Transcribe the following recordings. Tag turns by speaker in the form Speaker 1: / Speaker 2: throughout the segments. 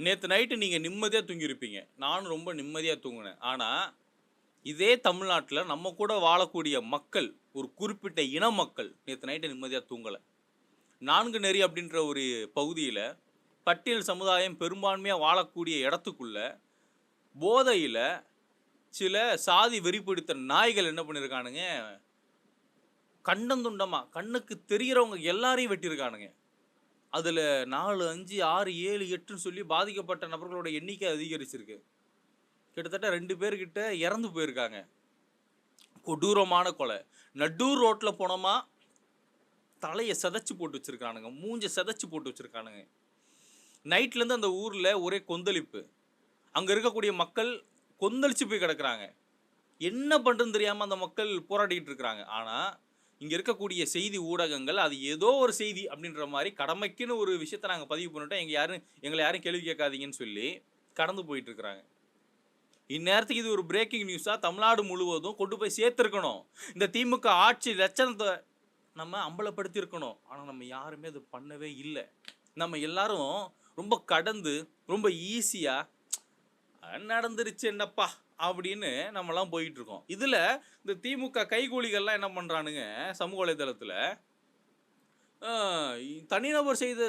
Speaker 1: நேத்து நைட்டு நீங்க நிம்மதியா தூங்கியிருப்பீங்க. நானும் ரொம்ப நிம்மதியா தூங்குனேன். ஆனா, இதே தமிழ்நாட்டுல நம்ம கூட வாழக்கூடிய மக்கள், ஒரு குறிப்பிட்ட இன மக்கள் நேத்து நைட்டு நிம்மதியா தூங்கல. 4 நெறி அப்படின்ற ஒரு பகுதியில, பட்டியல் சமுதாயம் பெரும்பான்மையா வாழக்கூடிய இடத்துக்குள்ள, போதையில சில சாதி வெறி பிடித்த நாய்கள் என்ன பண்ணியிருக்கானுங்க, கண்டந்துண்டமா கண்ணுக்கு தெரியிறவங்க எல்லாரையும் வெட்டியிருக்கானுங்க. அதுல 4, 5, 6, 7, 8ன்னு சொல்லி பாதிக்கப்பட்ட நபர்களோட எண்ணிக்கை அதிகரிச்சிருக்கு. கிட்டத்தட்ட 2 பேர்கிட்ட இறந்து போயிருக்காங்க. கொடூரமான கொலை. நடு ரோட்ல போனோமா, தலைய சிதைச்சு போட்டு வச்சிருக்கானுங்க. மூஞ்ச சிதைச்சு போட்டு வச்சிருக்கானுங்க. நைட்லேருந்து அந்த ஊர்ல ஒரே கொந்தளிப்பு. அங்க இருக்கக்கூடிய மக்கள் கொந்தளிச்சு போய் கிடக்குறாங்க. என்ன பண்றதுன்னு தெரியாம அந்த மக்கள் போராடிட்டு இருக்காங்க. ஆனா, இங்க இருக்கக்கூடிய செய்தி ஊடகங்கள், அது ஏதோ ஒரு செய்தி அப்படின்ற மாரி கடமைக்குன்னு ஒரு விஷயத்த நாங்க பதிவு பண்ணிட்டோம். எங்கள யாரும் கேள்வி கேட்காதீங்கன்னு சொல்லி கடந்து போயிட்டு இருக்காங்க. இந்நேரத்துக்கு இது ஒரு பிரேக்கிங் நியூஸா தமிழ்நாடு முழுவதும் கொண்டு போய் சேர்த்திருக்கணும். இந்த திமுக ஆட்சி லட்சணத்த நம்ம அம்பலப்படுத்தியிருக்கணும். ஆனா, நம்ம யாருமே அது பண்ணவே இல்ல. நம்ம எல்லாரும் ரொம்ப கடந்து, ரொம்ப ஈஸியா நடந்துருச்சு என்னப்பா! அப்படின்னு நம்மலாம் போயிட்டுருக்கோம். இதுல இந்த திமுக கைக்கூலிகள்லாம் என்ன பண்றானுங்க, சமூக வலைதளத்துல, அ தனிநபர் செய்த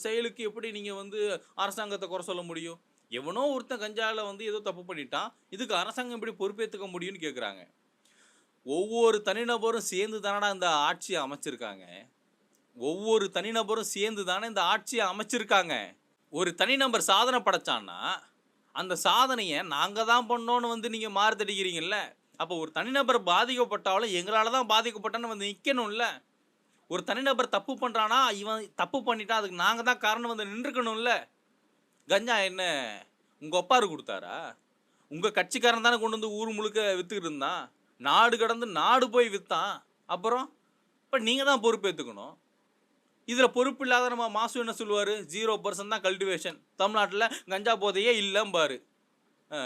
Speaker 1: செயலுக்கு எப்படி நீங்க வந்து அரசாங்கத்த குறை சொல்ல முடியும்? எவனோ ஒருத்தன் கஞ்சால வந்து ஏதோ தப்பு பண்ணிட்டான். இதுக்கு அரசாங்கம் எப்படி பொறுப்பேத்துக்க முடியும்னு கேட்குறாங்க. ஒவ்வொரு தனிநபரும் சேர்ந்து தானடா இந்த ஆட்சிய அமைச்சிருக்காங்க. ஒவ்வொரு தனிநபரும் சேர்ந்து தானே இந்த ஆட்சிய அமைச்சிருக்காங்க. ஒரு தனிநபர் சாதனை படைச்சான்னா, அந்த சாதனைய நாங்க தான் பண்ணோம்னு வந்து நீங்க மாறுதடிக்கிறீங்கல்ல. அப்போ ஒரு தனிநபர் பாதிக்கப்பட்டாலும் எங்களால தான் பாதிக்கப்பட்டோம்னு வந்து நிக்கணும்ல. ஒரு தனிநபர் தப்பு பண்றானா, இவன் தப்பு பண்ணிட்டான் அதுக்கு நாங்க தான் காரணம் வந்து நின்றுக்கணும்ல. கஞ்சா என்ன உங்க அப்பாரு குடுத்தாரா? உங்க கட்சிக்காரன் தானே கொண்டு வந்து ஊர் முழுக்க வித்துக்கிட்டு இருந்தான். நாடு கடந்து நாடு போய் வித்தான். அப்புறம்? இப்ப நீங்க தான் பொறுப்பேத்துக்கணும். இதுல பொறுப்பு இல்லாத நம்ம மாசு என்ன சொல்லுவாரு? 0% தான் கல்டிவேஷன். தமிழ்நாட்டுல கஞ்சா போதையே இல்லம்பாரு. அ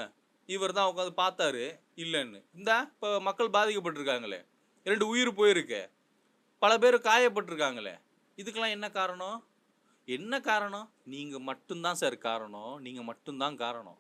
Speaker 1: இவர் தான் உட்காந்து பார்த்தாரு, இல்லன்னு. இந்தா இப்ப மக்கள் பாதிக்கப்பட்டுருக்காங்களே. 2 உயிர் போயிருக்கு. பல பேர் காயப்பட்டுருக்காங்களே. இதுக்கெல்லாம் என்ன காரணம்? என்ன காரணம்? நீங்க மட்டும் தான் சார் காரணம். நீங்க மட்டும் தான் காரணம்.